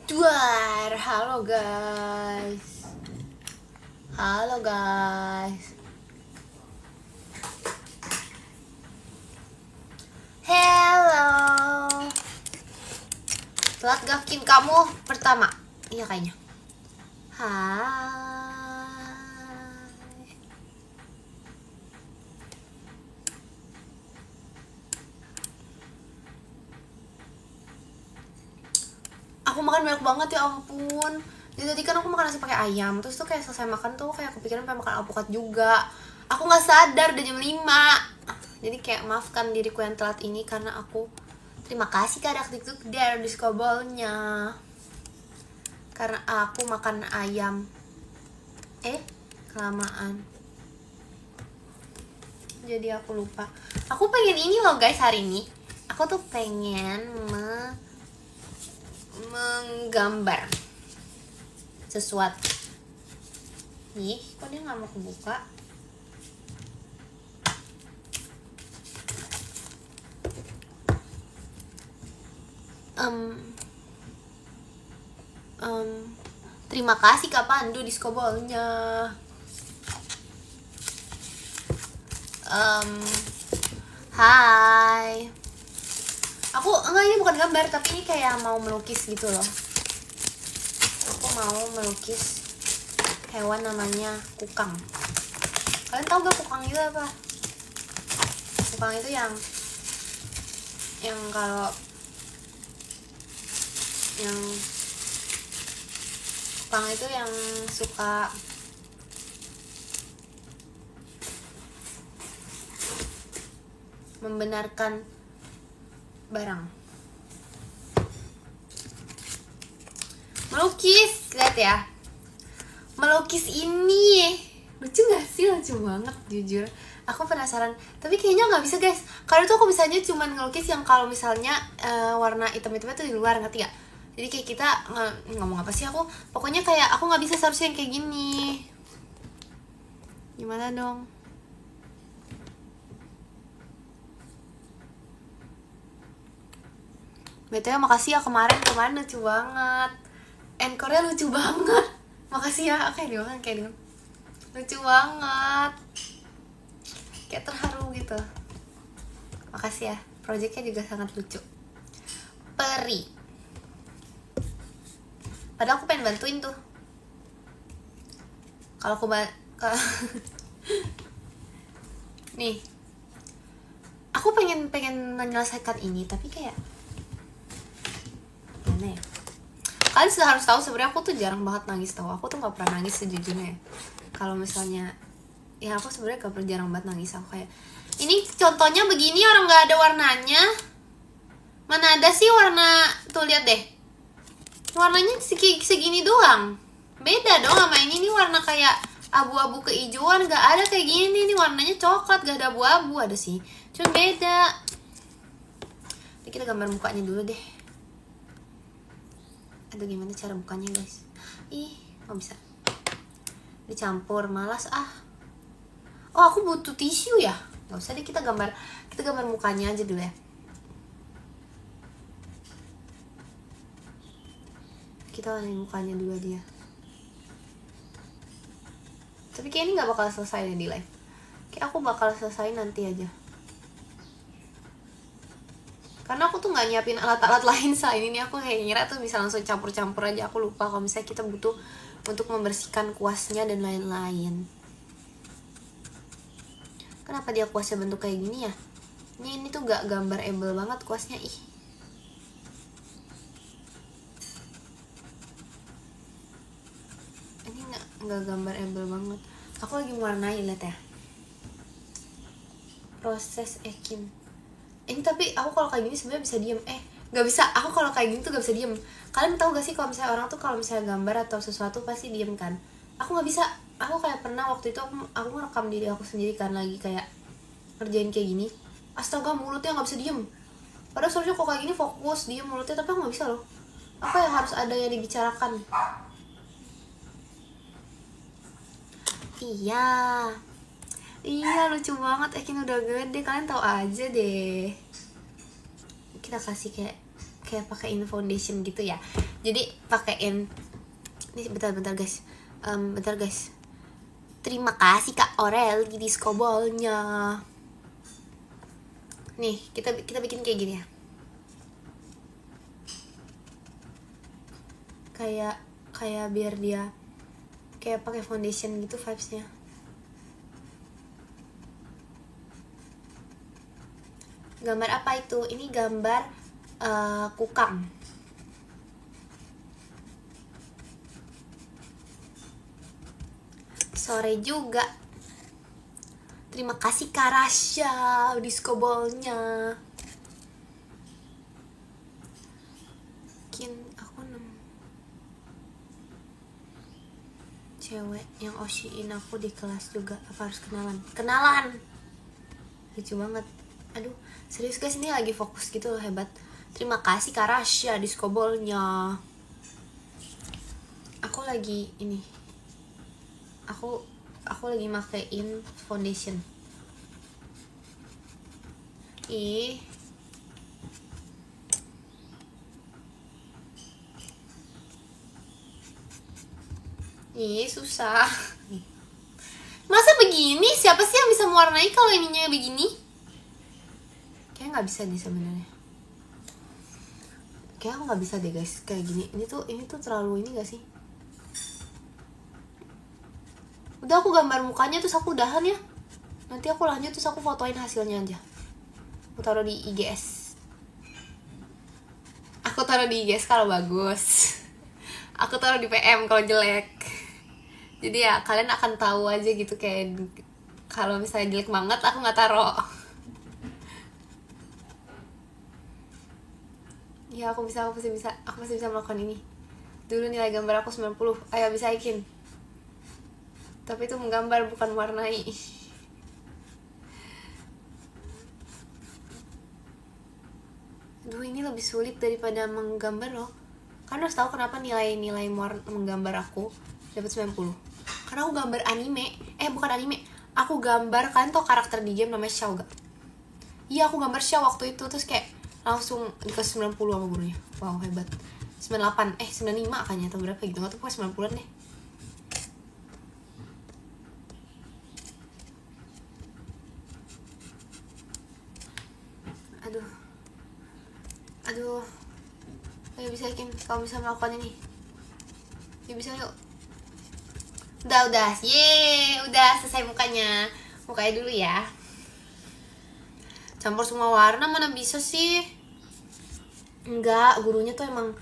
Duar, halo guys. Halo guys. Hello. Telat gakin kamu pertama. Iya kayaknya. Hai. Aku makan banyak banget ya ampun. Jadi tadi kan aku makan nasi pakai ayam. Terus tuh kayak selesai makan tuh kayak kepikiran pengen makan alpukat juga. Aku nggak sadar udah jam 5. Jadi kayak maafkan diriku yang telat ini karena aku terima kasih ke anak TikTok dari diskobolnya. Karena aku makan ayam. Kelamaan. Jadi aku lupa. Aku pengen ini loh guys hari ini. Aku tuh pengen menggambar sesuatu. Ih, kok dia nggak mau kebuka? Terima kasih Kak Pandu diskobolnya. Hai. Aku enggak, ini bukan gambar tapi ini kayak mau melukis gitu loh. Aku mau melukis hewan namanya kukang. Kalian tahu gak kukang itu apa? Kukang itu yang kalau yang kukang itu yang suka membenarkan barang. Melukis, lihat ya. Melukis ini lucu gak sih? Lucu banget jujur. Aku penasaran, tapi kayaknya nggak bisa guys. Karena tuh aku bisanya cuman ngelukis yang kalau misalnya warna hitam-hitamnya tuh di luar, ngerti gak? Jadi kayak kita ngomong apa sih aku? Pokoknya kayak aku nggak bisa seharusnya yang kayak gini. Gimana dong? BTW makasih ya kemarin lucu banget. Encore-nya lucu banget. Makasih ya, kayak dia lucu banget. Kayak terharu gitu. Makasih ya, projectnya juga sangat lucu. Peri. Padahal aku pengen bantuin tuh. Kalau aku nih, aku pengen menyelesaikan ini tapi kayak gimana ya? Kalian sudah harus tahu sebenarnya aku tuh jarang banget nangis tau. Aku tuh nggak pernah nangis sejujurnya. Kalau misalnya ya aku sebenarnya jarang banget nangis. Aku kayak ini contohnya begini, orang nggak ada warnanya. Mana ada sih warna, tuh lihat deh, warnanya segini doang. Beda dong sama ini warna kayak abu-abu kehijauan. Nggak ada kayak gini, ini warnanya coklat, gak ada abu-abu. Ada sih, cuma beda. Ini kita gambar mukanya dulu deh. Aduh, gimana cara bukanya guys? Nggak bisa dicampur, malas ah. Oh, aku butuh tisu ya. Nggak usah deh, kita gambar mukanya aja dulu ya. Kita warnain mukanya dulu dia. Tapi kayak ini nggak bakal selesai deh di live. Kayak aku bakal selesai nanti aja. Karena aku tuh nggak nyiapin alat-alat lain selain ini. Aku kayak ngira tuh bisa langsung campur-campur aja. Aku lupa kalau misalnya kita butuh untuk membersihkan kuasnya dan lain-lain. Kenapa dia kuasnya bentuk kayak gini ya? Ini tuh gak gambar-able banget kuasnya. Ini gak gambar-able banget. Aku lagi mewarnai, lihat ya. Proses Ekin. Ini tapi aku kalau kayak gini sebenarnya bisa diem. Gak bisa. Aku kalau kayak gini tuh gak bisa diem. Kalian tahu gak sih kalau misalnya orang tuh kalau misalnya gambar atau sesuatu pasti diem kan? Aku gak bisa. Aku kayak pernah waktu itu aku rekam diri aku sendiri kan, lagi kayak ngerjain kayak gini. Astaga, mulutnya gak bisa diem. Padahal seharusnya kok kayak gini fokus diem mulutnya, tapi aku gak bisa loh. Apa yang harus ada yang dibicarakan? Iya lucu banget. Ekin udah gede, kalian tahu aja deh. Kita kasih kayak kayak pakein foundation gitu ya. Jadi pakein ini bentar guys. Bentar guys. Terima kasih Kak Orel di disco ballnya. Nih, kita bikin kayak gini ya. Kayak biar dia kayak pakai foundation gitu vibesnya. Gambar apa itu? Ini gambar kukang. Sore juga. Terima kasih Kak Rasya disco ballnya. Bikin aku cewek yang oshiin aku di kelas juga. Apa harus kenalan? Lucu banget. Aduh, serius guys, ini lagi fokus gitu loh, hebat. Terima kasih Kak Rasya disco ballnya. Aku lagi ini. Aku lagi makein foundation. Ih, susah. Masa begini? Siapa sih yang bisa mewarnai kalau ininya begini? Kayaknya nggak bisa deh sebenarnya. Kayaknya aku nggak bisa deh guys kayak gini. Ini tuh terlalu ini gak sih? Udah aku gambar mukanya terus aku udahan ya. Nanti aku lanjut terus aku fotoin hasilnya aja. Aku taruh di IGS. Aku taruh di IGS kalau bagus. Aku taruh di PM kalau jelek. Jadi ya kalian akan tahu aja gitu kayak kalau misalnya jelek banget aku nggak taruh. Ya aku masih bisa melakukan ini. Dulu nilai gambar aku 90. Ayo bisa bikin. Tapi itu menggambar bukan warnai. Duh, ini lebih sulit daripada menggambar loh. Karena harus tahu kenapa nilai menggambar aku dapat 90. Karena aku gambar anime. Bukan anime. Aku gambar, kan tau karakter di game namanya Xiao gak? Iya, aku gambar Xiao waktu itu terus kayak langsung dikasih 90 sama gurunya. Wow, hebat. 98, 95 kayaknya atau berapa gitu. Enggak tahu, pokoknya 90-an deh. Aduh. Ayo bisa Kim, kamu bisa melakukan ini. Ya bisa yuk. Udah. Udah selesai mukanya. Mukanya dulu ya. Campur semua warna mana bisa sih? Enggak, gurunya tuh emang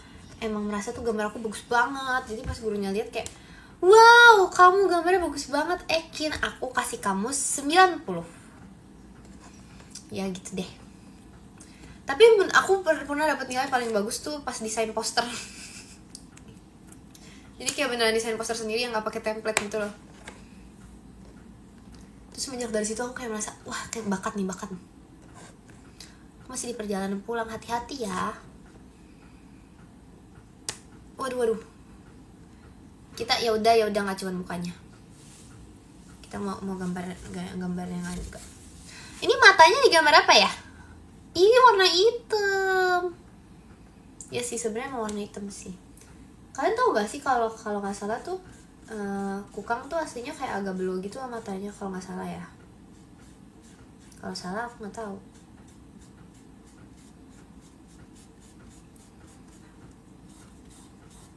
merasa tuh gambar aku bagus banget. Jadi pas gurunya lihat kayak, wow, kamu gambarnya bagus banget. Kin, aku kasih kamu 90. Ya gitu deh. Tapi aku pernah dapat nilai paling bagus tuh pas desain poster. Jadi kayak beneran desain poster sendiri yang nggak pakai template gitu loh. Terus semenjak dari situ aku kayak merasa, wah kayak bakat. Masih di perjalanan pulang, hati-hati ya. Waduh. Kita ya udah nggak cuma mukanya. Kita mau gambar yang lain juga. Ini matanya digambar apa ya? Ini warna hitam. Ya sih sebenarnya mau warna hitam sih. Kalian tahu gak sih kalau nggak salah tuh kukang tuh aslinya kayak agak blue gitu lah matanya kalau nggak salah ya. Kalau salah aku nggak tahu.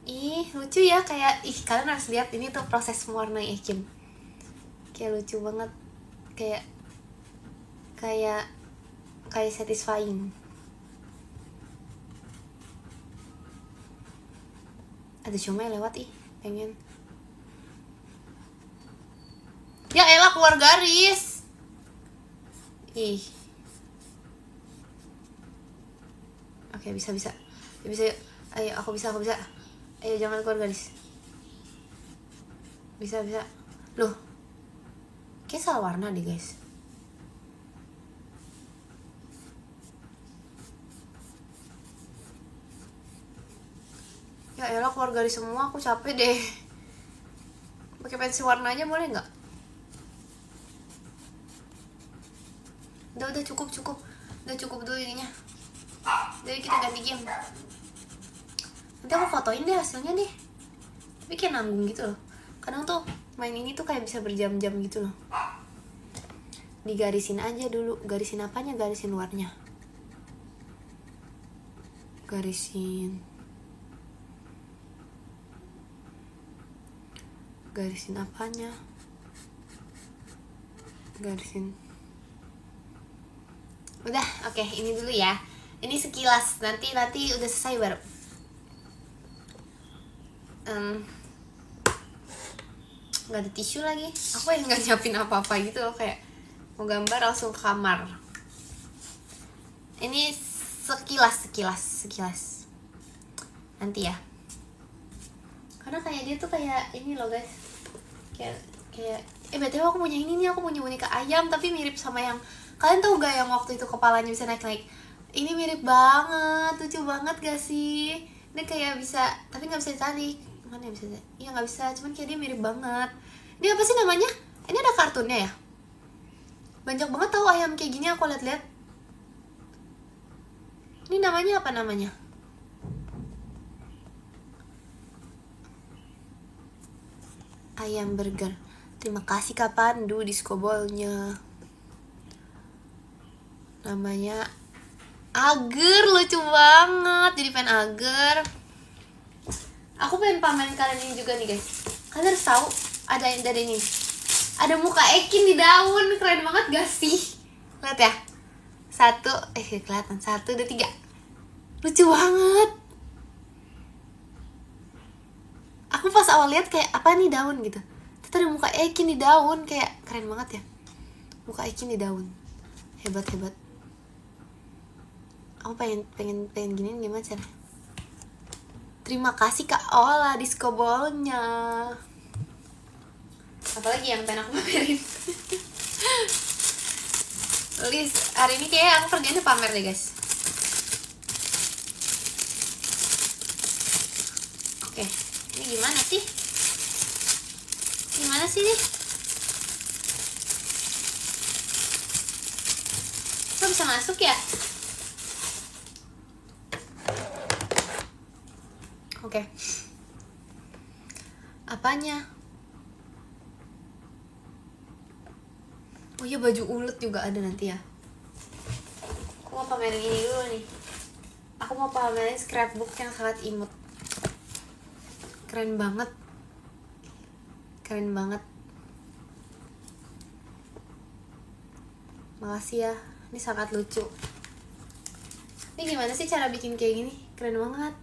Ih lucu ya, kayak kalian harus lihat ini tuh proses mewarnai Kim. Kayak lucu banget, kayak satisfying. Ada cuma lewat pengen. Ya elah keluar garis. Oke, bisa. Ya, bisa. Ayo aku bisa. Ayo jangan keluar garis. Bisa. Loh. Kayak salah warna deh, guys. Ya elah keluar garis semua, aku capek deh. Pakai pensil warna aja boleh nggak? Udah cukup. Udah cukup dulu ininya. Jadi kita ganti game. Nanti aku fotoin deh hasilnya deh. Tapi kayak nanggung gitu loh. Kadang tuh main ini tuh kayak bisa berjam-jam gitu loh. Digarisin aja dulu. Garisin apanya? Garisin luarnya. Garisin apanya? Garisin. Udah, oke, ini dulu ya. Ini sekilas, nanti udah selesai baru. Nggak ada tisu lagi. Aku yang nggak nyiapin apa-apa gitu loh, kayak mau gambar langsung ke kamar. Ini sekilas. Nanti ya. Karena kayak dia tuh kayak ini loh guys. Kayak BTW aku punya ini nih, aku punya boneka ayam tapi mirip sama yang kalian tahu gak yang waktu itu kepalanya bisa naik-naik. Ini mirip banget, lucu banget gak sih? Ini kayak bisa, tapi nggak bisa ditarik. Mana ya bisa? Iya nggak bisa, cuman kayak dia mirip banget. Ini apa sih namanya? Ini ada kartunnya ya? Banyak banget tahu ayam kayak gini, aku lihat-lihat. Ini namanya apa namanya? Ayam burger. Terima kasih Kak Pandu diskobolnya. Namanya Ager, lucu banget. Jadi pengen Ager. Aku pengen pamerin kalian ini juga nih guys. Kalian harus tahu ada ini. Ada muka Ekin di daun, keren banget gak sih? Lihat ya. Kelihatan 1, 2, 3. Lucu banget. Aku pas awal lihat kayak apa nih daun gitu. Terus ada muka Ekin di daun, kayak keren banget ya. Muka Ekin di daun. Hebat. Aku pengen giniin gimana cara? Terima kasih Kak Ola diskobolnya. Apalagi yang pengen aku pamerin. Liz, hari ini kayak aku kerjanya pamer deh guys. Oke, ini gimana sih? Gimana sih nih? Kok bisa masuk ya? Oke. Apanya? Oh iya, baju ulet juga ada nanti ya. Aku mau pamerin ini dulu nih. Aku mau pamerin scrapbook yang sangat imut. Keren banget. Makasih ya. Ini sangat lucu. Ini gimana sih cara bikin kayak gini? Keren banget.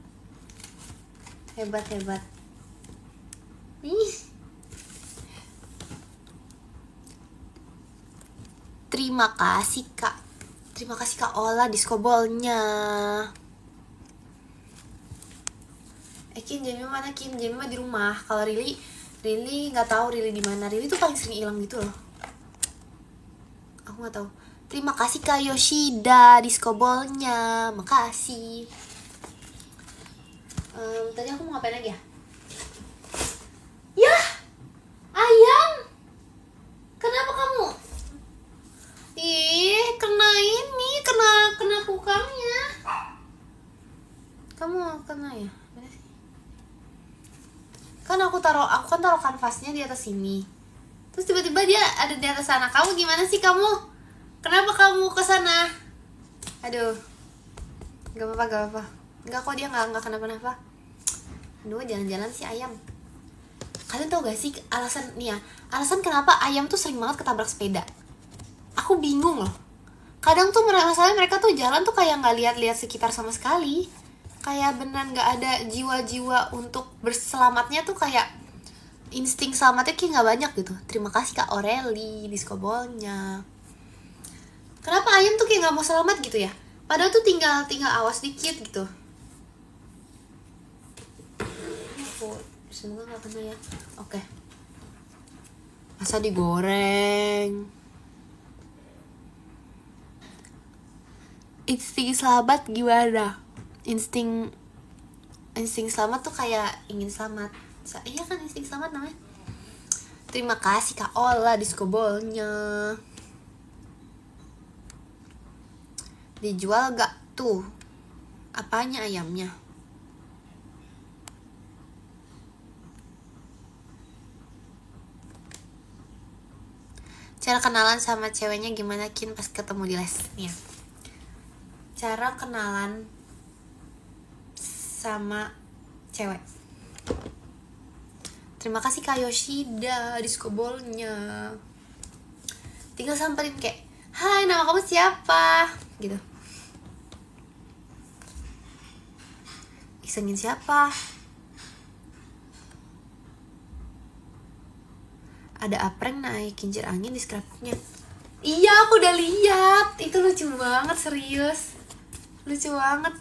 Hebat. Ih. Terima kasih Kak Ola diskobolnya. Kim Jamie mana? Kim Jamie mah di rumah. Kalau Rili nggak tahu Rili di mana. Rili tuh paling sering hilang gitu loh. Aku nggak tahu. Terima kasih Kak Yoshida diskobolnya. Makasih. Tadi aku mau ngapain lagi ya? Yah, ayam. Kenapa kamu? Ih, kena kukangnya. Kamu kena ya? Mana sih? Kan aku taruh kanvasnya di atas sini. Terus tiba-tiba dia ada di atas sana. Kamu gimana sih kamu? Kenapa kamu ke sana? Aduh. Gak apa-apa. Enggak kok, dia enggak kenapa-napa. Aduh, jalan-jalan si ayam. Kalian tau gak sih alasan kenapa ayam tuh sering banget ketabrak sepeda? Aku bingung loh. Kadang tuh masalahnya mereka tuh jalan tuh kayak nggak lihat-lihat sekitar sama sekali. Kayak beneran nggak ada jiwa-jiwa untuk berselamatnya tuh, kayak insting selamatnya kayak nggak banyak gitu. Terima kasih Kak Aureli diskobolnya. Kenapa ayam tuh kayak nggak mau selamat gitu ya? Padahal tuh tinggal awas dikit gitu. Semoga nggak kena ya. Oke. Masa digoreng? Insting selamat gimana? Insting selamat tuh kayak ingin selamat. Iya kan, insting selamat namanya. Terima kasih Kak Ola diskobolnya. Dijual gak tuh? Apanya ayamnya? Cara kenalan sama ceweknya gimana Kin pas ketemu di les? Nih ya. Cara kenalan sama cewek. Terima kasih Kak Yoshida disco ballnya. Tinggal samperin kayak, hai nama kamu siapa? Gitu. Isengin siapa? Ada apreng naik kincir angin di scrapbooknya. Iya aku udah lihat. Itu lucu banget, serius. Lucu banget.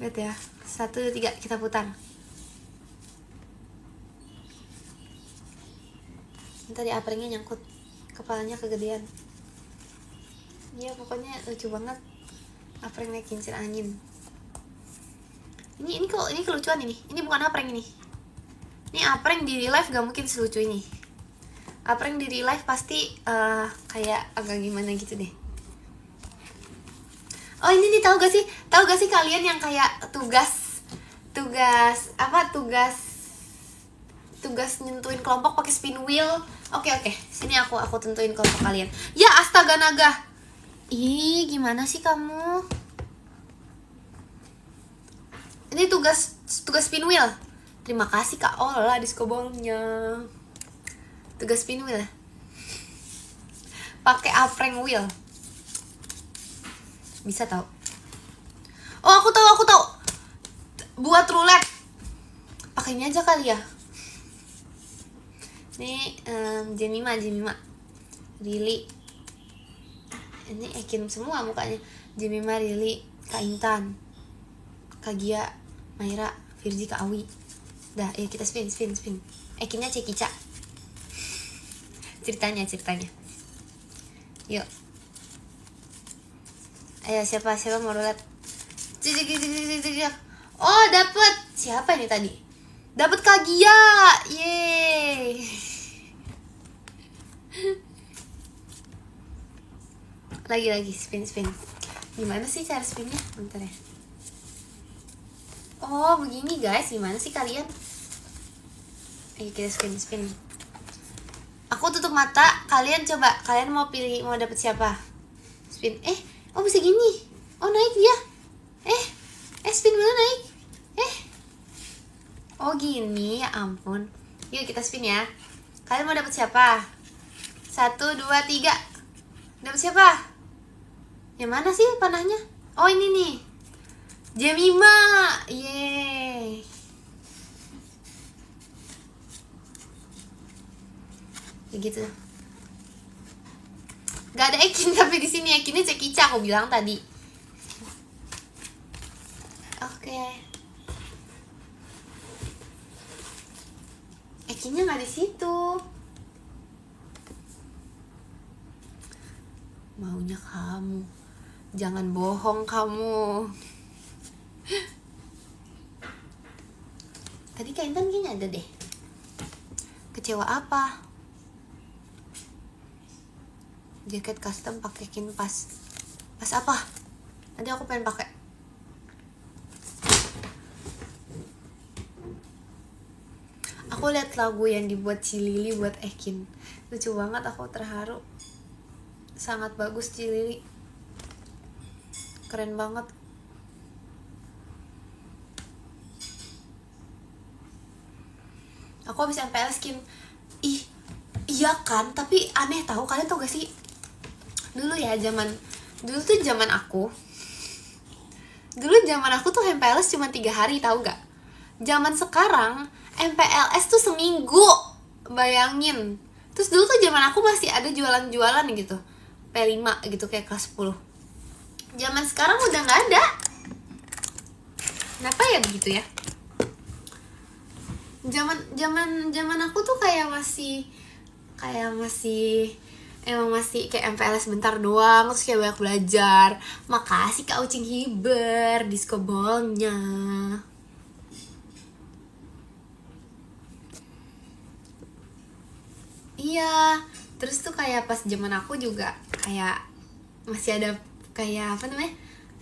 Lihat ya. 1, 2, 3 kita putar. Tadi aprengnya nyangkut, kepalanya kegedean. Iya pokoknya lucu banget. Apreng naik kincir angin. Ini kelucuan ini. Ini bukan apreng ini. Ini apreng di real life gak mungkin selucu ini. Apreng di real life pasti kayak agak gimana gitu deh. Oh ini nih, tahu gak sih kalian yang kayak tugas nyentuhin kelompok pakai spin wheel. Oke, sini aku tentuin kelompok kalian. Ya astaga naga. Ih gimana sih kamu? Ini tugas spin wheel. Terima kasih Kak Ola disco ballnya. Tugas spin wheel ya. Pakai apreng wheel. Bisa tahu. Oh aku tahu. Buat roulette. Pakai ini aja kali ya. Ini Jemima. Rili. Ini Ekin semua mukanya. Jemima, Rili, Kak Intan, Kak Gia, Maira, Virji, Kak Awi. Dah, ayo kita spin. Ekinnya Cekica. Ceritanya. Yuk. Ayo siapa mau roulette? Oh, dapet. Siapa ini tadi? Dapet Kak Gia. Yeay. Lagi spin. Gimana sih cara spinnya? Bentar ya. Oh, begini guys. Gimana sih kalian? Ayo kita spin. Aku tutup mata, kalian coba. Kalian mau pilih, mau dapet siapa? Spin. Oh bisa gini. Oh naik dia. Spin mana naik? Oh gini, ya ampun. Yuk kita spin ya. Kalian mau dapet siapa? 1, 2, 3. Dapet siapa? Yang mana sih panahnya? Oh ini nih. Jemima. Yeay. Gitu. Gak ada Ekin tapi di sini Ekinnya Cekica aku bilang tadi. Oke. Ekinnya nggak di situ. Maunya kamu. Jangan bohong kamu. Tadi Kak Intan kayaknya ada deh. Kecewa apa? Jaket custom pakai kinpas. Pas apa? Nanti aku pengen pakai. Aku lihat lagu yang dibuat Cilili buat Ekin. Lucu banget, aku terharu. Sangat bagus Cilili. Keren banget. Aku habis MPLS Kim. Iya kan, tapi aneh tahu. Kalian tau gak sih? Dulu tuh zaman aku tuh MPLS cuma 3 hari, tahu gak? Zaman sekarang MPLS tuh seminggu. Bayangin. Terus dulu tuh zaman aku masih ada jualan-jualan gitu, P5 gitu kayak kelas 10. Zaman sekarang udah gak ada. Kenapa ya begitu ya? Zaman aku tuh emang masih kayak MPLS bentar doang, terus kayak banyak belajar. Makasih Kak Ucing Hiber disco ballnya. Iya, terus tuh kayak pas zaman aku juga kayak masih ada kayak apa namanya,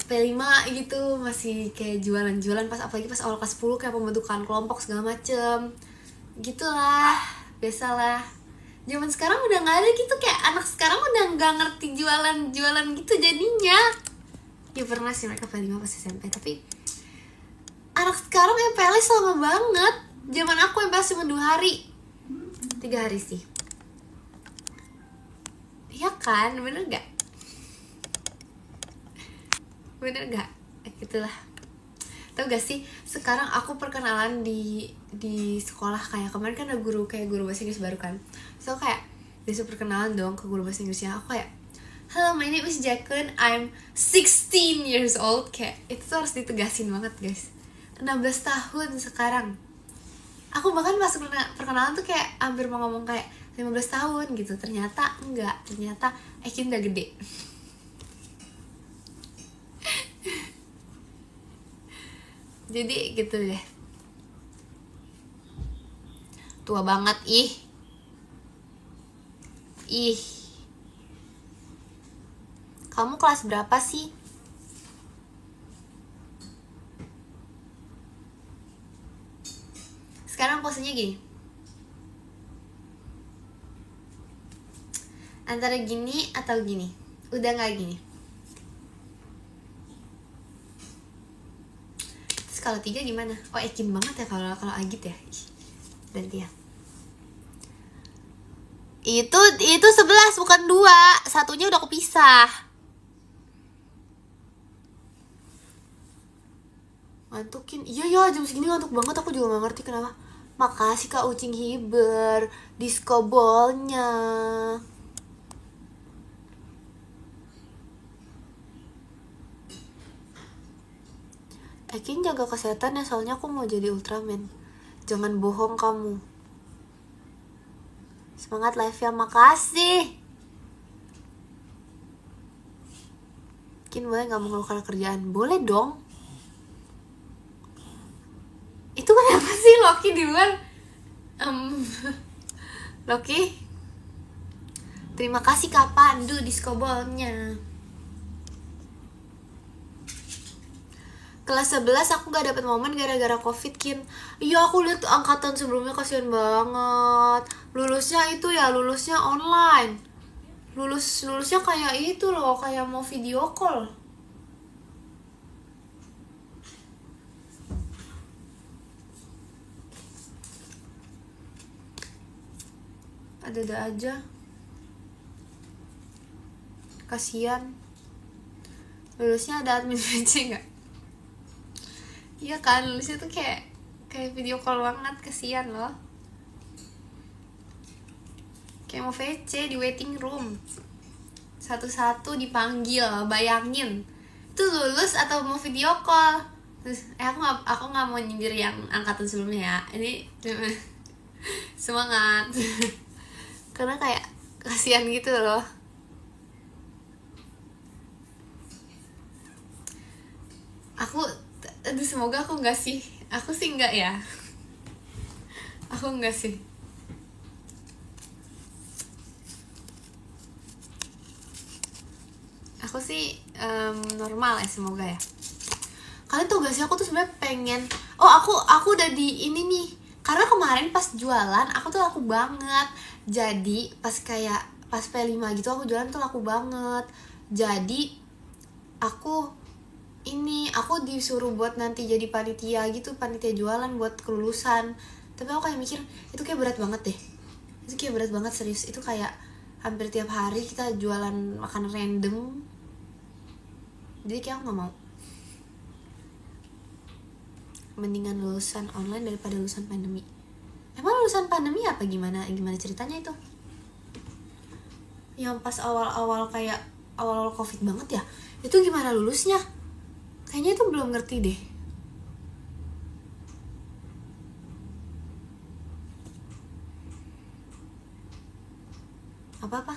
P5 gitu masih kayak jualan-jualan pas apalagi pas awal kelas 10 kayak pembentukan kelompok segala macem gitulah, biasalah. Zaman sekarang udah nggak ada gitu, kayak anak sekarang udah nggak ngerti jualan gitu jadinya. Ya pernah sih mereka P5 pas SMP, tapi anak sekarang MPLS lama banget. Zaman aku MPLS cuma 2 hari 3 hari sih. Iya kan, bener gak? Bener gak? Gitulah. Tau gak sih, sekarang aku perkenalan di sekolah, kayak kemarin kan ada guru bahasa Inggris baru kan. So kayak disuruh perkenalan dong ke guru bahasa Inggrisnya. Aku kayak, hello, my name is Jacqueline, I'm 16 years old. Kayak itu tuh harus ditegasin banget guys. 16 tahun sekarang. Aku bahkan pas perkenalan tuh kayak hampir mau ngomong kayak 15 tahun gitu. Ternyata enggak, ternyata Ekin udah gede. Jadi gitu deh. Tua banget, ih. Kamu kelas berapa sih? Sekarang posenya gini. Antara gini atau gini. Udah gak gini. Terus kalau 3 gimana? Oh, Ekin banget ya kalau Agit ya. Berarti ya. Itu 11 bukan 2. Satunya udah kepisah. Ngantukin. Iya jam segini ngantuk banget, aku juga gak ngerti kenapa. Makasih Kak Ucing Hiber disco ballnya. Ekin jaga kesehatan ya, soalnya aku mau jadi Ultraman. Jangan bohong kamu. Semangat live ya, makasih. Ekin boleh gak mengeluhkan kerjaan? Boleh dong. Itu kenapa sih Loki di luar? Loki, terima kasih Kak Pandu disco ballnya. Kelas 11 aku gak dapet momen gara-gara covid, Kin. Iya, aku lihat angkatan sebelumnya kasihan banget. Lulusnya online. Lulusnya kayak itu loh, kayak mau video call. Ada aja. Kasihan. Lulusnya ada admin PC gak? Iya kan, lulusnya tuh kayak video call banget, kasihan loh. Kayak mau VC di waiting room. Satu-satu dipanggil, bayangin. Itu lulus atau mau video call? Terus aku nggak mau nyindir yang angkatan sebelumnya ya. Ini semangat. Karena kayak kasihan gitu loh. Aduh, semoga aku enggak sih. Aku sih enggak ya. Aku enggak sih. Aku sih normal ya, semoga ya. Kalian tau gak sih, aku tuh sebenarnya pengen. Oh, aku udah di ini nih. Karena kemarin pas jualan aku tuh laku banget. Jadi pas P5 gitu aku jualan tuh laku banget. Jadi aku disuruh buat nanti jadi panitia gitu, panitia jualan buat kelulusan. Tapi aku kayak mikir itu kayak berat banget deh. Itu kayak berat banget, serius. Itu kayak hampir tiap hari kita jualan makanan random. Jadi kayak aku gak mau. Mendingan lulusan online daripada lulusan pandemi. Emang lulusan pandemi apa gimana ceritanya itu? Yang pas awal-awal kayak awal-awal covid banget ya. Itu gimana lulusnya? Kayaknya itu belum ngerti deh. Apa?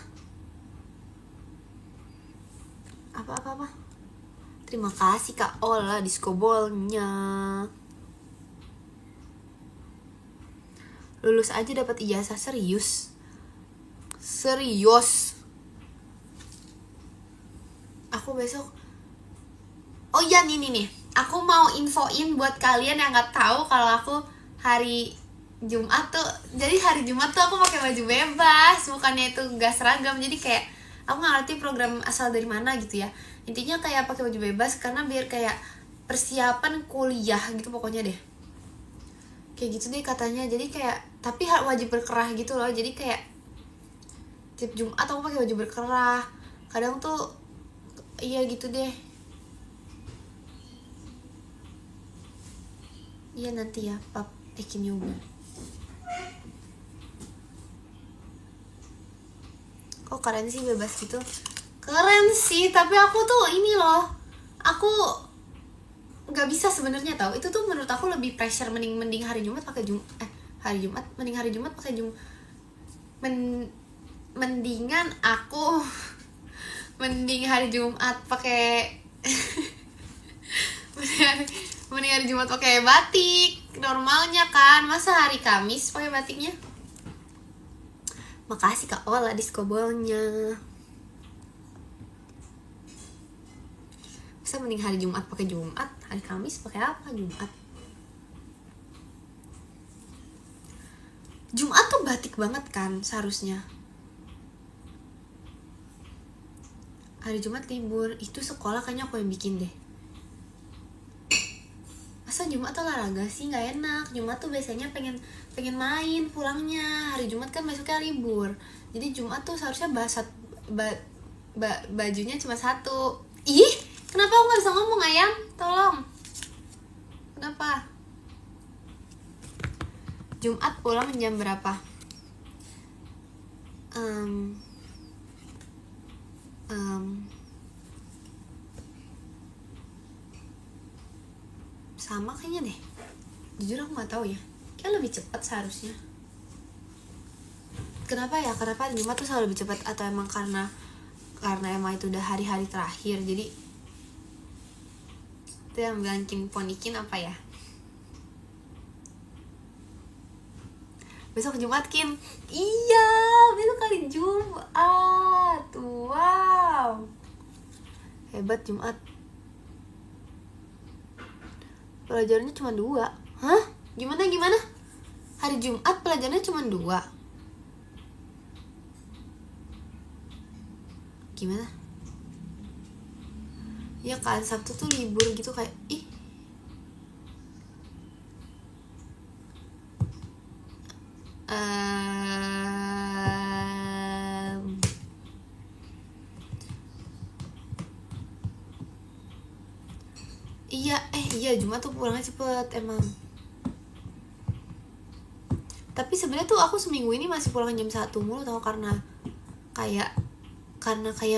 Terima kasih Kak Ola disco ballnya. Lulus aja dapat ijazah, serius. Aku besok Oh iya nih, aku mau infoin buat kalian yang nggak tahu kalau aku hari Jumat tuh, jadi hari Jumat tuh aku pakai baju bebas, bukannya itu gak seragam. Jadi kayak aku nggak ngerti program asal dari mana gitu ya. Intinya kayak pakai baju bebas karena biar kayak persiapan kuliah gitu pokoknya deh. Kayak gitu deh katanya. Jadi kayak tapi wajib berkerah gitu loh. Jadi kayak tiap Jumat aku pakai baju berkerah. Kadang tuh iya gitu deh. Iya nanti ya pap Ekin Yoga. Kok keren sih bebas gitu? Keren sih, tapi aku tuh ini loh, aku nggak bisa sebenarnya tahu. Itu tuh menurut aku lebih pressure. Mending hari Jumat pakai hari Jumat, mending hari Jumat pakai mendingan aku mending hari Jumat pakai mending hari Jumat pakai batik normalnya kan, masa hari Kamis pakai batiknya. Makasih Kak Ola diskobolnya. Masa mending hari Jumat pakai Jumat, hari Kamis pakai apa? Jumat tuh batik banget kan seharusnya. Hari Jumat libur, itu sekolah kayaknya aku yang bikin deh. Masa Jumat tuh olahraga sih, nggak enak. Jumat tuh biasanya pengen main pulangnya. Hari Jumat kan besoknya libur. Jadi Jumat tuh seharusnya bajunya cuma satu. Ih, kenapa aku nggak bisa ngomong ayam? Tolong. Kenapa? Jumat pulang jam berapa? Sama kayaknya deh. Jujur aku nggak tahu ya. Kayak lebih cepat seharusnya. Kenapa ya? Kenapa Jumat tuh selalu lebih cepat? Atau emang karena emang itu udah hari-hari terakhir, jadi itu yang bilang Kim Ponikin apa ya? Besok Jumat Kim. Iya, besok hari Jumat. Wow, hebat Jumat. Pelajarannya cuma 2. Hah? Gimana? Hari Jumat pelajarannya cuma 2. Gimana? Ya kan, Sabtu tuh libur gitu kayak ih. Iya Jumat tuh pulangnya cepet emang. Tapi sebenarnya tuh aku seminggu ini masih pulang jam 1 mulu tau, karena kayak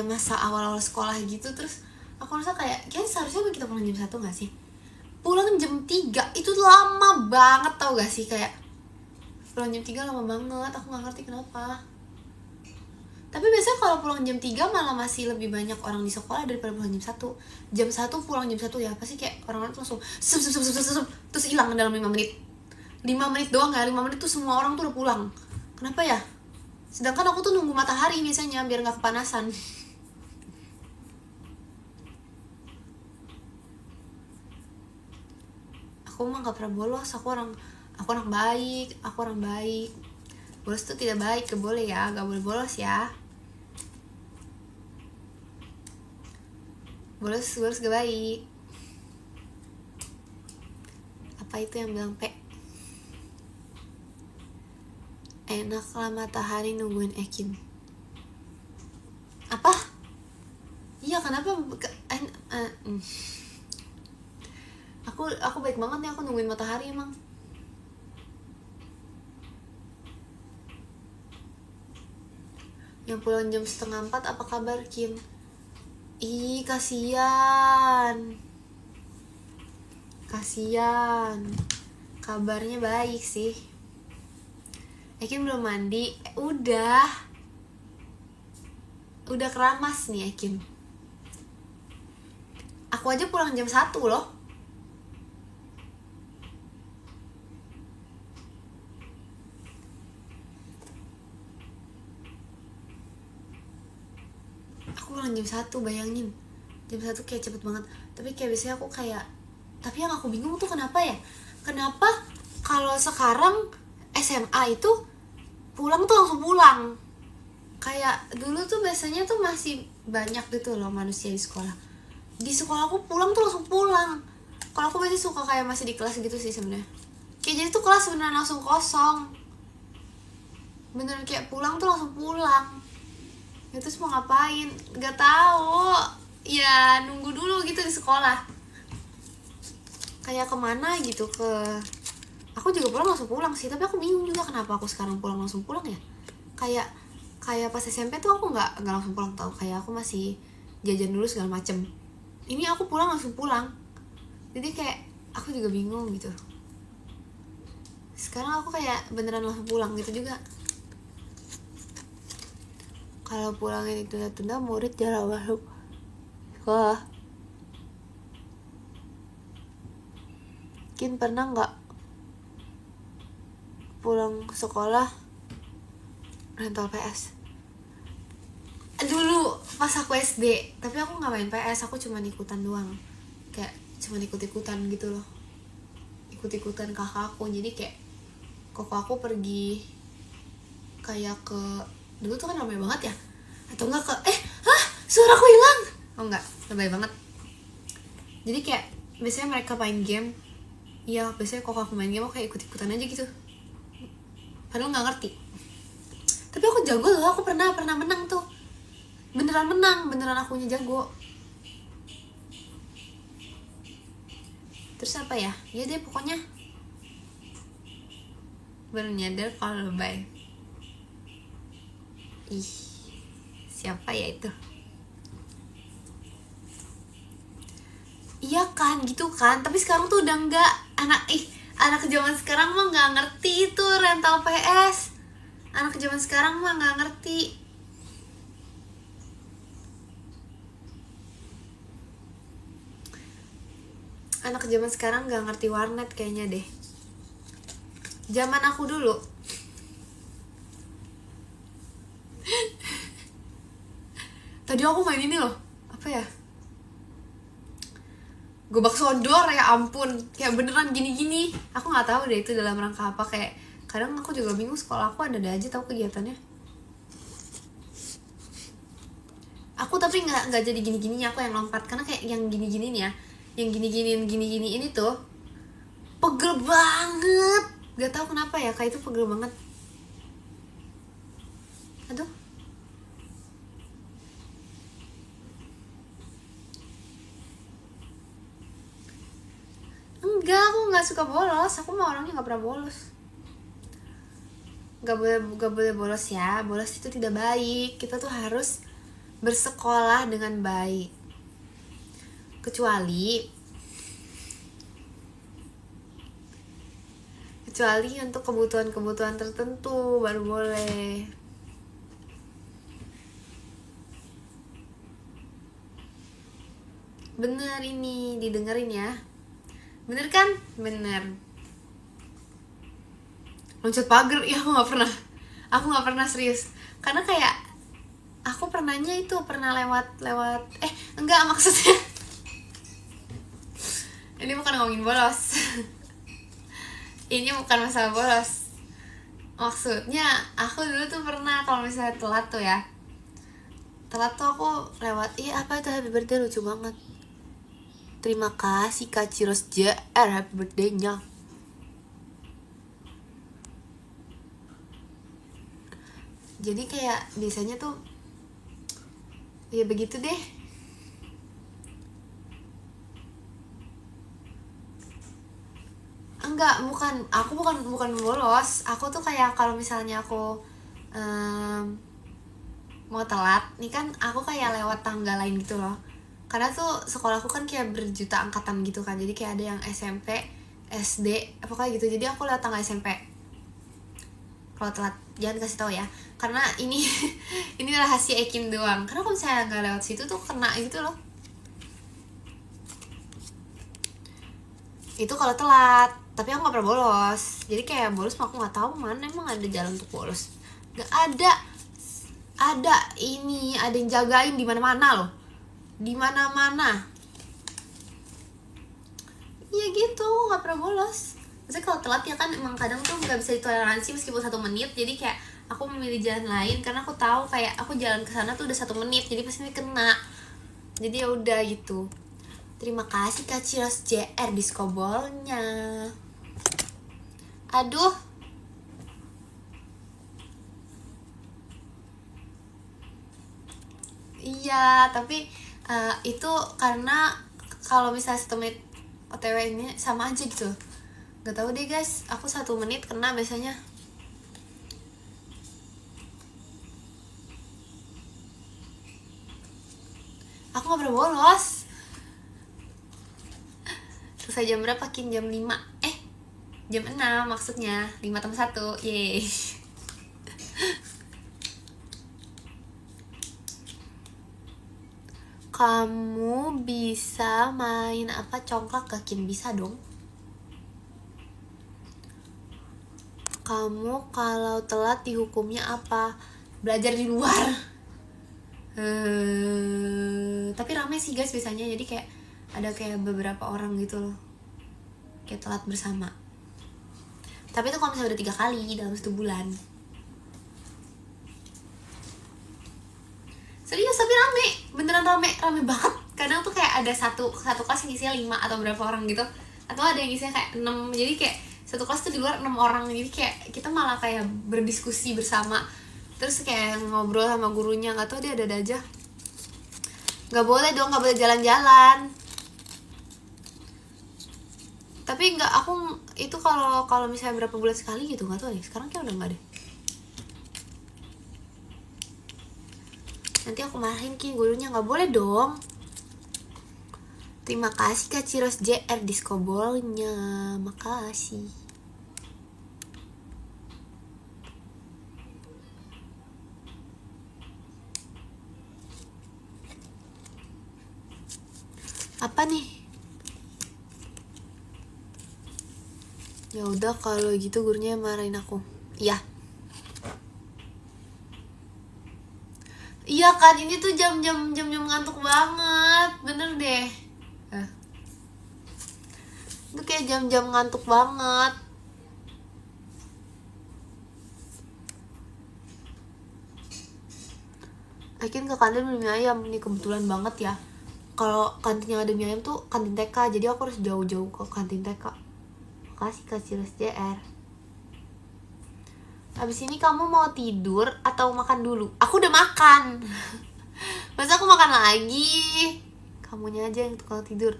masa awal-awal sekolah gitu. Terus aku rasa kayak seharusnya kita pulang jam 1 gak sih? Pulang jam 3 itu lama banget tau gak sih? Kayak pulang jam 3 lama banget, aku gak ngerti kenapa. Tapi biasanya kalau pulang jam 3 malah masih lebih banyak orang di sekolah daripada pulang jam 1. Jam 1 pulang jam 1 ya pasti kayak orang-orang tuh langsung terus hilang dalam 5 menit. 5 menit doang ya, 5 menit tuh semua orang tuh udah pulang. Kenapa ya? Sedangkan aku tuh nunggu matahari biasanya biar gak kepanasan. Aku mah gak pernah bolos, aku orang baik. Bolos tuh tidak baik, gak boleh ya, gak boleh bolos ya. Bolos gak baik. Apa itu yang bilang P? Enaklah matahari nungguin Ekin. Apa? Iya kenapa? Aku baik banget nih, aku nungguin matahari emang. Yang pulang jam 3:30 apa kabar Kim? Ih kasian. Kabarnya baik sih. Ekin belum mandi. Udah keramas nih Ekin. Aku aja pulang jam 1 loh. Aku pulang jam 1, bayangin. jam 1 kayak cepet banget. Tapi kayak biasanya aku kayak, tapi yang aku bingung tuh kenapa ya, kenapa kalau sekarang SMA itu pulang tuh langsung pulang. Kayak dulu tuh biasanya tuh masih banyak gitu loh manusia di sekolah. Di sekolah aku pulang tuh langsung pulang. Kalau aku masih suka kayak masih di kelas gitu sih sebenarnya. Kayak jadi tuh kelas beneran langsung kosong. Beneran kayak pulang tuh langsung pulang. Ya terus mau ngapain? Gak tahu. Ya nunggu dulu gitu di sekolah. Kayak kemana gitu ke. Aku juga pulang langsung pulang sih. Tapi aku bingung juga kenapa aku sekarang pulang langsung pulang ya. Kayak pas SMP tuh aku nggak langsung pulang tau. Kayak aku masih jajan dulu segala macem. Ini aku pulang langsung pulang. Jadi kayak aku juga bingung gitu. Sekarang aku kayak beneran langsung pulang gitu juga. Kalau pulangnya ditunda-tunda murid jarang masuk sekolah. Mungkin pernah nggak pulang sekolah rental PS? Dulu pas aku SD, tapi aku nggak main PS, aku cuma ikutan doang. Kayak cuma ikut-ikutan gitu loh. Ikut-ikutan kakak aku. Jadi kayak koko aku pergi kayak ke, dulu tuh kan ramai banget ya, atau enggak ke suaraku hilang, oh enggak, lebay banget. Jadi kayak biasanya mereka main game, iya biasanya koko aku main game aku kayak ikut-ikutan aja gitu, padahal nggak ngerti. Tapi aku jago loh, aku pernah menang tuh, beneran menang, beneran akunya jago. Terus apa ya, ya deh pokoknya baru nyadar kalau lebay. Ih, siapa ya itu? Iya kan, gitu kan. Tapi sekarang tuh udah enggak. Anak zaman sekarang mah nggak ngerti itu rental PS. Anak zaman sekarang mah nggak ngerti. Anak zaman sekarang nggak ngerti warnet kayaknya deh. Zaman aku dulu. Tadi aku main ini loh, apa ya? Gobak sodor, ya ampun, kayak beneran gini-gini. Aku nggak tahu deh itu dalam rangka apa, kayak kadang aku juga bingung, sekolah aku ada aja tahu kegiatannya. Aku tapi nggak jadi gini-gininya, aku yang lompat, karena kayak yang gini-gini nih ya, yang gini-gini ini tuh pegel banget. Gak tahu kenapa ya, kayak itu pegel banget. Aduh. Enggak, aku nggak suka bolos. Aku mah orangnya nggak pernah bolos. Gak boleh bolos ya. Bolos itu tidak baik. Kita tuh harus bersekolah dengan baik. Kecuali untuk kebutuhan tertentu baru boleh. Bener ini, didengerin ya. Bener kan? Bener. Loncat pagar, ya aku nggak pernah serius. Karena kayak aku pernah lewat enggak, maksudnya ini bukan ngomongin bolos. Ini bukan masalah bolos. Maksudnya aku dulu tuh pernah, kalau misalnya telat tuh aku lewat, apa itu happy birthday, lucu banget. Terima kasih Kak Ciros JR, happy birthday-nya. Jadi kayak biasanya tuh ya begitu deh. Enggak, aku bukan bolos. Aku tuh kayak kalau misalnya aku mau telat nih kan, aku kayak lewat tangga lain gitu loh. Karena tuh sekolahku kan kayak berjuta angkatan gitu kan. Jadi kayak ada yang SMP, SD, pokoknya gitu. Jadi aku lewat tangga SMP. Kalau telat jangan kasih tahu ya. Karena ini ini rahasia Ekin doang. Karena kalau misalnya nggak lewat situ tuh kena gitu loh. Itu kalau telat. Tapi aku nggak pernah bolos. Jadi kayak bolos aku nggak tahu mana emang ada jalan untuk bolos. Nggak ada. Ada yang jagain di mana-mana loh. di mana-mana. Iya gitu, nggak pernah bolos. Maksudnya kalau telat ya kan emang kadang tuh nggak bisa ditoleransi meskipun 1 menit. Jadi kayak aku memilih jalan lain karena aku tahu kayak aku jalan ke sana tuh udah 1 menit, jadi pasti kena. Jadi ya udah gitu. Terima kasih Kak Ciros JR diskobolnya. Aduh. Iya, tapi itu karena kalau misalnya 1 menit OTW ini sama aja gitu. Gak tahu deh guys, aku 1 menit kena biasanya. Aku gak pernah bolos. Selesai jam berapa? Kin jam 5. Jam 6 maksudnya. 5+1. Yeay. Kamu bisa main apa congklak gak Kin? Bisa dong. Kamu kalau telat dihukumnya apa? Belajar di luar. Tapi rame sih guys biasanya. Jadi kayak ada kayak beberapa orang gitu loh, kayak telat bersama. Tapi itu kalau misalnya udah 3 kali dalam 1 bulan. Serius, tapi rame, beneran rame banget. Kadang tuh kayak ada satu kelas yang isinya 5 atau berapa orang gitu, atau ada yang isinya kayak 6. Jadi kayak satu kelas tuh di luar 6 orang. Jadi kayak kita malah kayak berdiskusi bersama, terus kayak ngobrol sama gurunya. Nggak tahu, dia ada aja. Nggak boleh dong, nggak boleh jalan-jalan. Tapi nggak, aku itu kalau misalnya berapa bulan sekali gitu, nggak tahu nih. Sekarang kayak udah nggak deh. Nanti aku marahin Ki gurunya, nggak boleh dong. Terima kasih Kak Ciros JR diskobolnya, makasih. Apa nih? Ya udah kalau gitu gurunya marahin aku. Iya. Iya kan, ini tuh jam-jam ngantuk banget, bener deh. Itu kayak jam-jam ngantuk banget. Akhirnya ke kantin beli mie ayam. Ini kebetulan banget ya, kalau kantin yang ada mie ayam tuh kantin TK, jadi aku harus jauh-jauh ke kantin TK. Makasih Kak Ciros JR. Habis ini kamu mau tidur atau makan dulu? Aku udah makan. Masa aku makan lagi? Kamunya aja yang tukang tidur.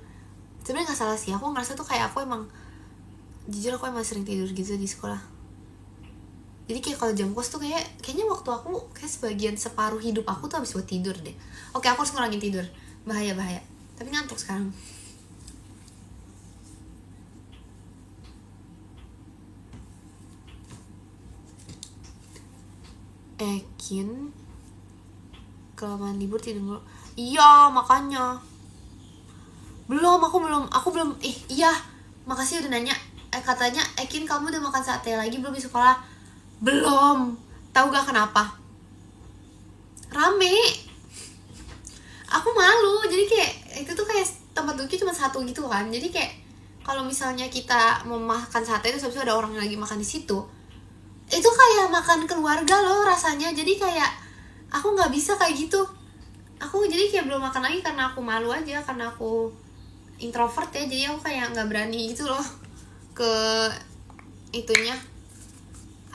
Sebenarnya nggak salah sih, aku ngerasa tuh kayak aku emang, jujur aku emang sering tidur gitu di sekolah. Jadi kayak kalau jam kos tuh kayaknya waktu aku kayak sebagian separuh hidup aku tuh habis buat tidur deh. Oke, aku harus ngurangin tidur. Bahaya. Tapi ngantuk sekarang. Ekin kelamaan libur tidur mulu. Iya, makanya. Aku belum. Iya. Makasih udah nanya. Katanya Ekin kamu udah makan sate lagi belum di sekolah? Belum. Tahu gak kenapa? Rame. Aku malu. Jadi kayak itu tuh kayak tempat duduknya cuma 1 gitu kan. Jadi kayak kalau misalnya kita mau makan sate terus habis itu ada orang yang lagi makan di situ, itu kayak makan keluarga loh rasanya. Jadi kayak aku nggak bisa kayak gitu. Aku jadi kayak belum makan lagi karena aku malu aja, karena aku introvert ya. Jadi aku kayak nggak berani gitu loh ke itunya.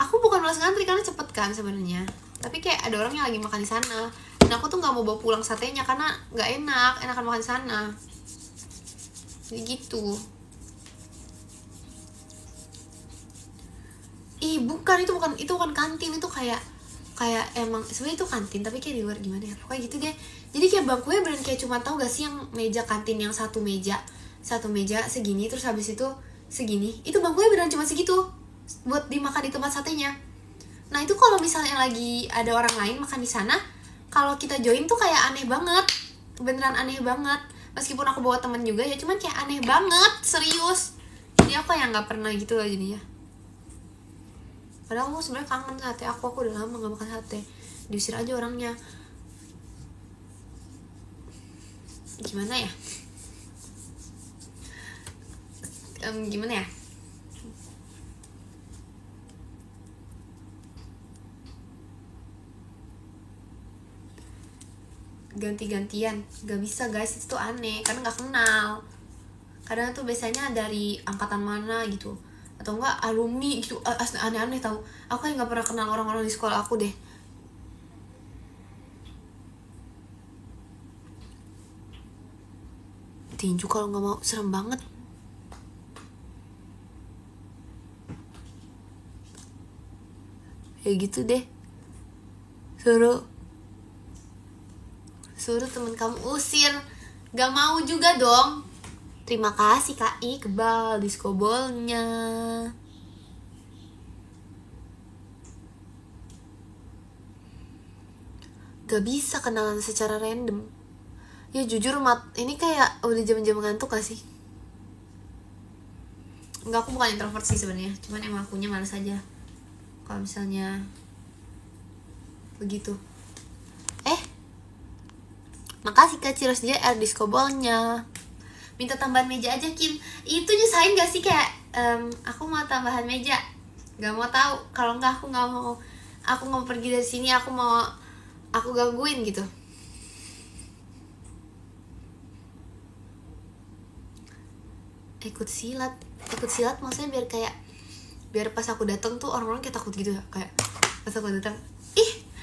Aku bukan malas ngantri karena cepet kan sebenarnya, tapi kayak ada orang yang lagi makan di sana dan aku tuh nggak mau bawa pulang satenya karena nggak enakan makan di sana. Jadi gitu. Bukan, itu bukan kantin, itu kayak emang sebenarnya itu kantin tapi kayak di luar gimana ya, pokoknya gitu deh. Jadi kayak bangkunya beneran kayak cuma, tahu gak sih yang meja kantin yang satu meja segini terus habis itu segini, itu bangkunya beneran cuma segitu buat dimakan di tempat satenya. Nah itu kalau misalnya lagi ada orang lain makan di sana, kalau kita join tuh kayak aneh banget, beneran aneh banget. Meskipun aku bawa temen juga ya, cuman kayak aneh banget, serius. Jadi aku yang nggak pernah gitu loh jadinya. Padahal aku sebenarnya kangen sate aku udah lama gak makan sate. Diusir aja orangnya. gimana ya, gimana ya, ganti-gantian. Gak bisa guys, itu tuh aneh karena nggak kenal. Kadang tuh biasanya dari angkatan mana gitu, atau enggak alumni gitu. Aneh-aneh tahu. Aku kayak nggak pernah kenal orang-orang di sekolah aku deh. Tinju kalau nggak mau, serem banget. Ya gitu deh. Suruh temen kamu usir. Gak mau juga dong. Terima kasih Kak Iqbal diskobolnya. Gak bisa kenalan secara random. Ya jujur ini kayak udah jam-jam ngantuk gak sih? Enggak, aku bukan introvert sih sebenarnya, cuman emang akunya malas aja kalau misalnya begitu. Makasih Kak Ciros JR diskobolnya. Minta tambahan meja aja Kim. Itu nyusahin gak sih kayak aku mau tambahan meja? Gak mau tahu. Kalau enggak aku nggak mau. Aku mau pergi dari sini, aku gangguin gitu. Ikut silat maksudnya biar pas aku datang tuh orang-orang kayak takut gitu ya, kayak pas aku datang,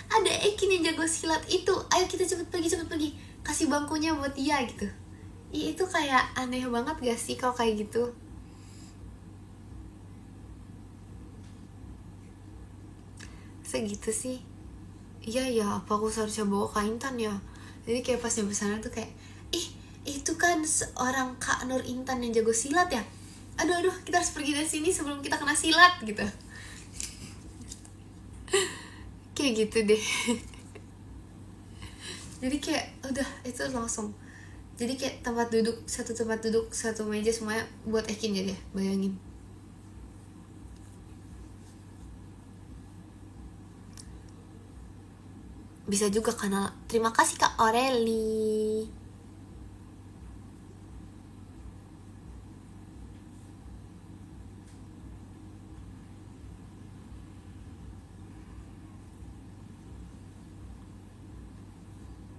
ada Eki nih jago silat itu, ayo kita cepet pergi, kasih bangkunya buat dia gitu. Itu kayak aneh banget gak sih kalau kayak gitu? Segitu sih. Iya ya, apa aku seharusnya bawa Kak Intan ya? Jadi kayak pas nyampe sana tuh kayak, itu kan seorang Kak Nur Intan yang jago silat ya. Aduh, kita harus pergi dari sini sebelum kita kena silat gitu. Kayak gitu deh. Jadi kayak udah itu langsung. Jadi kayak tempat duduk satu meja semuanya buat Ekin jadi ya, bayangin. Bisa juga karena terima kasih Kak Aureli.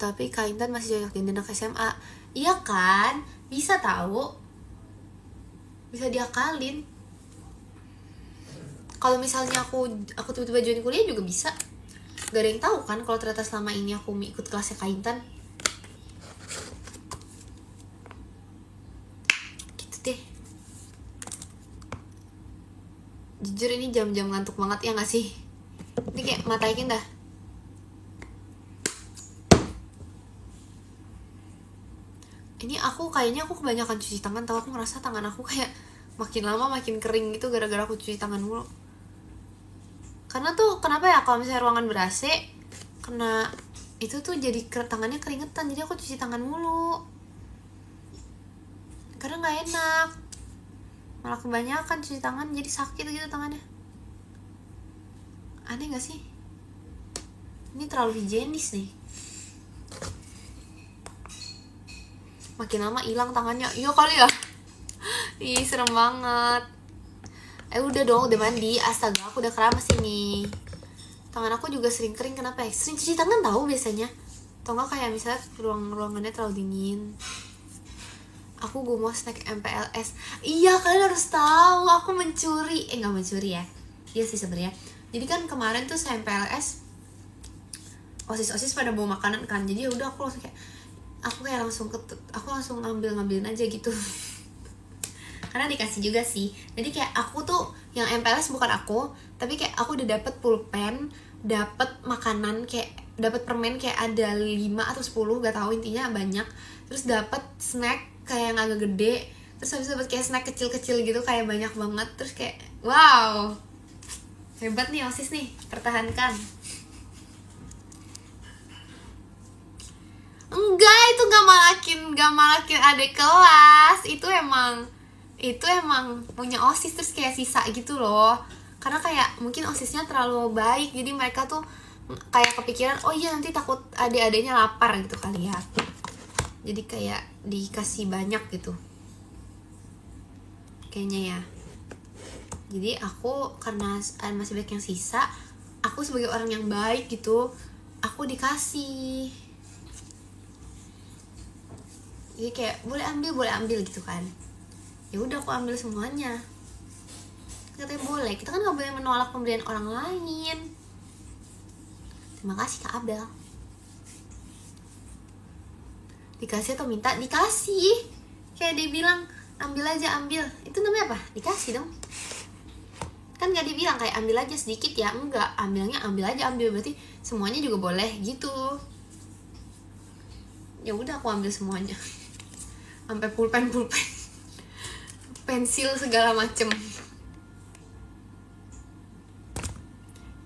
Tapi Kak Intan masih banyak di anak SMA. Iya kan? Bisa tahu. Bisa diakalin. Kalau misalnya aku tiba-tiba join kuliah juga bisa. Gak ada yang tahu kan kalau ternyata selama ini aku ikut kelasnya Kak Intan. Gitu deh. Jujur ini jam-jam ngantuk banget ya gak sih? Ini kayak mata Ekin dah. Ini aku kebanyakan cuci tangan, tau. Aku ngerasa tangan aku kayak makin lama makin kering gitu gara-gara aku cuci tangan mulu. Karena tuh kenapa ya kalau misalnya ruangan ber-AC kena itu tuh jadi tangannya keringetan, jadi aku cuci tangan mulu. Karena nggak enak, malah kebanyakan cuci tangan jadi sakit gitu tangannya. Aneh nggak sih? Ini terlalu higienis nih. Makin lama hilang tangannya. Iya kali ya. Ih serem banget. Udah dong, udah mandi. Astaga, aku udah keramas ini. Tangan aku juga sering kering. Kenapa ya? Sering cuci tangan tahu biasanya. Atau enggak kayak misalnya ruangannya terlalu dingin. Aku mau snack MPLS. Iya, kalian harus tahu. Aku mencuri. Nggak mencuri ya. Iya sih sebenarnya. Jadi kan kemarin tuh saya MPLS, OSIS pada bawa makanan kan. Jadi udah aku langsung ngambilin aja gitu. Karena dikasih juga sih. Jadi kayak aku tuh yang MPLS bukan aku, tapi kayak aku udah dapet pulpen, dapet makanan, kayak dapet permen kayak ada 5 atau 10, gak tahu, intinya banyak. Terus dapet snack kayak yang agak gede. Terus habis dapet kayak snack kecil-kecil gitu kayak banyak banget. Terus kayak wow, hebat nih OSIS nih, pertahankan. Enggak, itu gak malakin adik kelas. Itu emang punya OSIS terus kayak sisa gitu loh. Karena kayak mungkin OSISnya terlalu baik, jadi mereka tuh kayak kepikiran, oh iya nanti takut adik-adiknya lapar gitu kali ya. jadi kayak dikasih banyak gitu kayaknya ya. Jadi aku karena masih banyak yang sisa, aku sebagai orang yang baik gitu, aku dikasih. Jadi kayak boleh ambil gitu kan. Ya udah aku ambil semuanya. Katanya boleh, kita kan nggak boleh menolak pemberian orang lain. Terima kasih Kak Abel. Dikasih atau minta? Dikasih. Kayak dia bilang ambil aja ambil, itu namanya apa? Dikasih dong. Kan gak dibilang kayak ambil aja sedikit ya, enggak, ambilnya ambil aja ambil, berarti semuanya juga boleh gitu. Ya udah aku ambil semuanya, sampai pulpen pensil segala macem.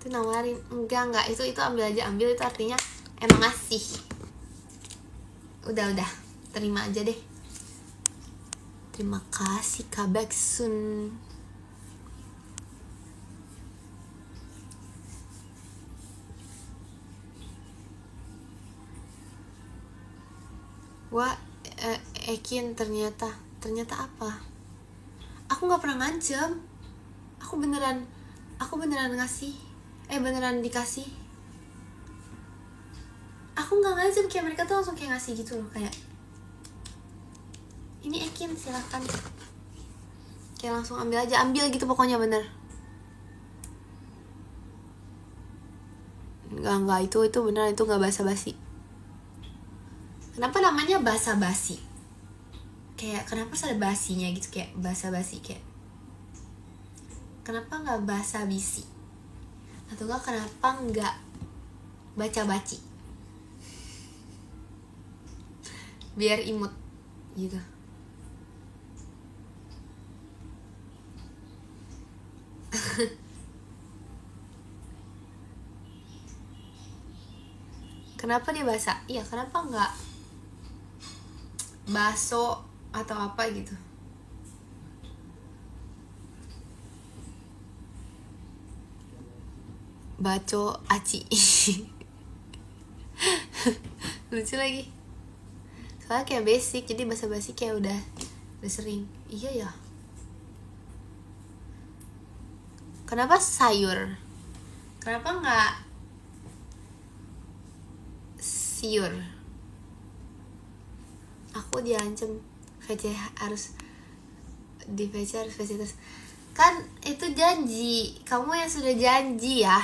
Itu nawarin, enggak itu ambil aja ambil, itu artinya emang ngasih. Udah terima aja deh. Terima kasih Kak Beksun. Wah, Ekin ternyata apa? Aku nggak pernah ngancam. Aku beneran ngasih. Beneran dikasih. Aku nggak ngancam, kayak mereka tuh langsung kayak ngasih gitu loh, kayak ini Ekin silakan. Kayak langsung ambil aja, ambil gitu pokoknya bener. Enggak itu beneran, itu nggak basa-basi. Kenapa namanya basa-basi? Kayak kenapa harus ada basinya gitu, kayak basa-basi, kayak kenapa nggak basa-bisi? Atau enggak kenapa nggak baca-baci? Biar imut gitu. Kenapa dia basa? Iya, kenapa nggak baso atau apa gitu? Baco aci. Lucu lagi. Soalnya kayak basic, jadi basa-basi kayak udah sering. Iya ya. Kenapa sayur? Kenapa nggak siur? Aku diancam VC harus terus. Kan itu janji, kamu yang sudah janji ya.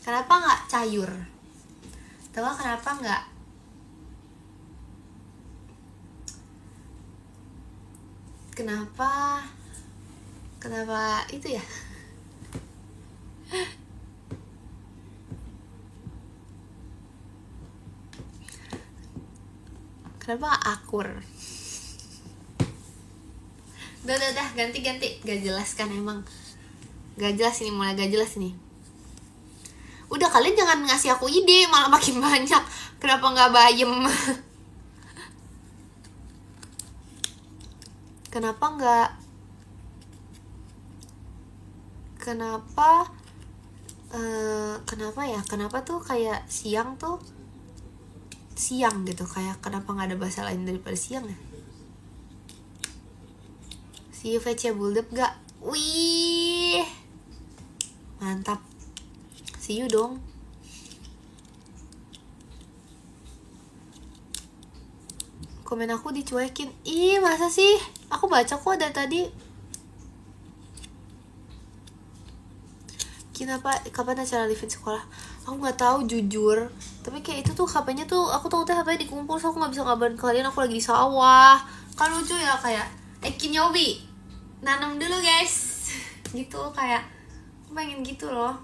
Kenapa nggak cayur? Atau kenapa nggak kenapa itu ya? Kenapa akur? Udah ganti, gak jelas kan emang. Gak jelas ini, mulai gak jelas nih. Udah, kalian jangan ngasih aku ide, malah makin banyak. Kenapa gak bayem? Kenapa tuh kayak siang gitu, kayak kenapa nggak ada bahasa lain daripada siang ya? See you VC Buldep gak? Wih, mantap. See you dong. Komen aku dicuekin. Ih, masa sih? Aku baca kok dari tadi. Kenapa? Kapan acara live in sekolah? Aku nggak tahu jujur. Tapi kayak itu tuh HP-nya tuh, aku tahu HP-nya dikumpul, so aku nggak bisa ngabarin kalian. Aku lagi di sawah. Kan lucu ya, kayak Ekin Yobi, nanam dulu guys. Gitu, kayak aku pengen gitu loh.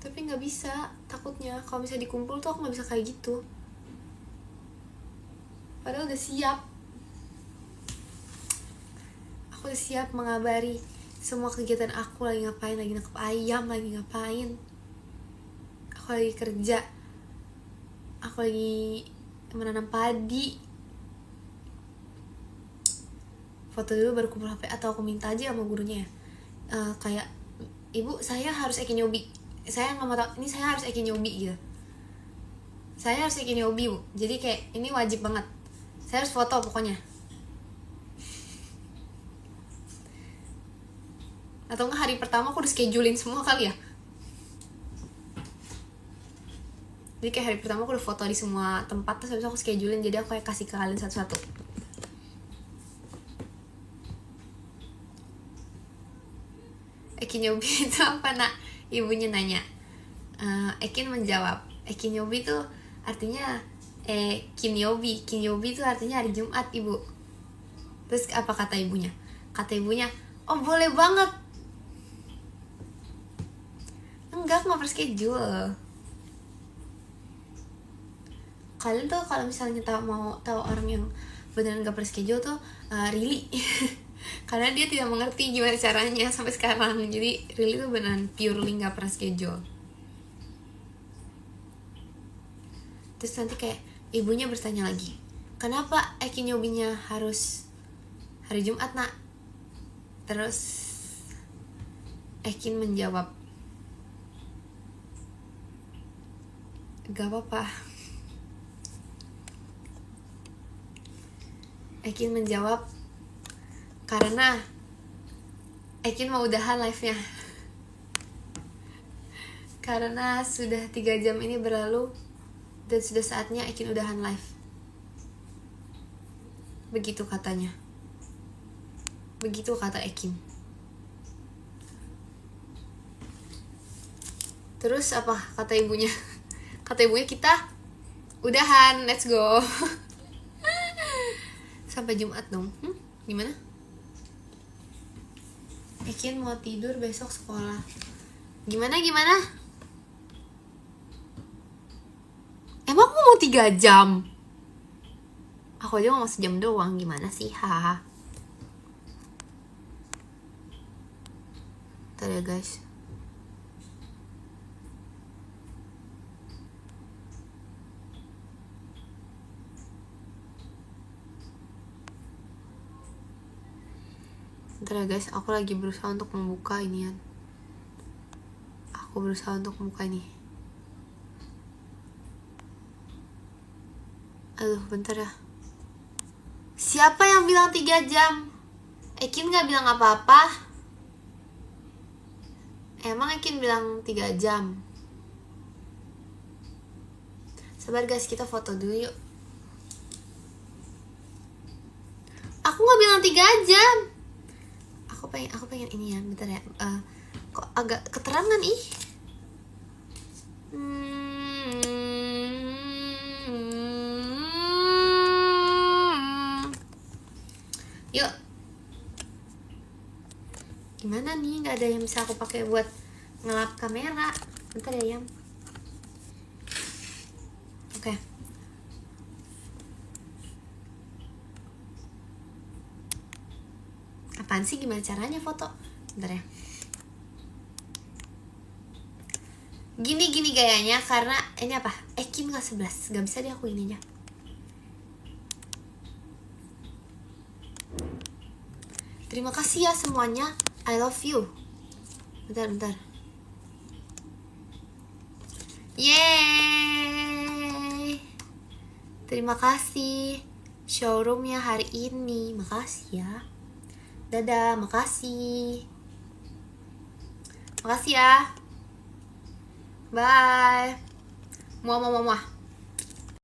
Tapi nggak bisa, takutnya kalau bisa dikumpul tuh aku nggak bisa kayak gitu. Padahal udah siap. Aku udah siap mengabari semua kegiatan aku, lagi ngapain, lagi nangkep ayam, lagi ngapain, aku lagi kerja, aku lagi menanam padi. Foto dulu baru kumpul HP, atau aku minta aja sama gurunya ya, kayak ibu saya harus Eki Nyobi, saya nggak mau tahu ini, saya harus Eki Nyobi gitu, saya harus Eki Nyobi bu, jadi kayak ini wajib banget, saya harus foto pokoknya. Atau enggak hari pertama aku udah schedulein semua kali ya, jadi kayak hari pertama aku udah foto di semua tempat, terus habis itu aku schedulein, jadi aku kayak kasih ke kalian satu-satu. Eki Nyobi itu apa nak? Ibunya nanya. Ekin menjawab, Eki Nyobi itu artinya Kinyobi. Kinyobi itu artinya hari Jumat ibu. Terus apa kata ibunya? Kata ibunya, oh boleh banget. Enggak, aku gak per-schedule. Kalian tuh kalau misalnya mau tahu orang yang beneran gak per-schedule tuh really karena dia tidak mengerti gimana caranya sampai sekarang. Jadi really tuh beneran purely gak pernah schedule. Terus nanti kayak ibunya bertanya lagi, kenapa Eki Nyobinya harus hari Jumat nak? Terus Ekin menjawab, gak apa-apa. Ekin menjawab, karena Ekin mau udahan live-nya. Karena sudah 3 jam ini berlalu dan sudah saatnya Ekin udahan live. Begitu katanya. Begitu kata Ekin. Terus apa kata ibunya? Kata ibunya, kita udahan, let's go. Sampai Jumat dong. Gimana? Ekin mau tidur, besok sekolah. Gimana? Emang aku mau 3 jam? Aku aja mau sejam doang, gimana sih? Haha. Bentar ya guys. Bentar ya guys, aku lagi berusaha untuk membuka inian. Aku berusaha untuk membuka ini. Aduh, bentar ya. Siapa yang bilang 3 jam? Ekin gak bilang apa-apa. Emang Ekin bilang 3 jam? Sabar guys, kita foto dulu yuk. Aku gak bilang 3 jam. Aku pengen ini ya, bentar ya. Kok agak keterangan ih. Yuk. Gimana nih? Gak ada yang bisa aku pakai buat ngelap kamera. Bentar ya, Yam. Oke. Apaan sih, gimana caranya foto? Bentar ya. Gini gayanya karena ini apa? Ekin gak 11. Gak bisa deh aku ini aja. Terima kasih ya semuanya. I love you. Bentar. Yeay. Terima kasih showroomnya hari ini. Makasih ya. Dadah, makasih. Makasih ya. Bye. Muah.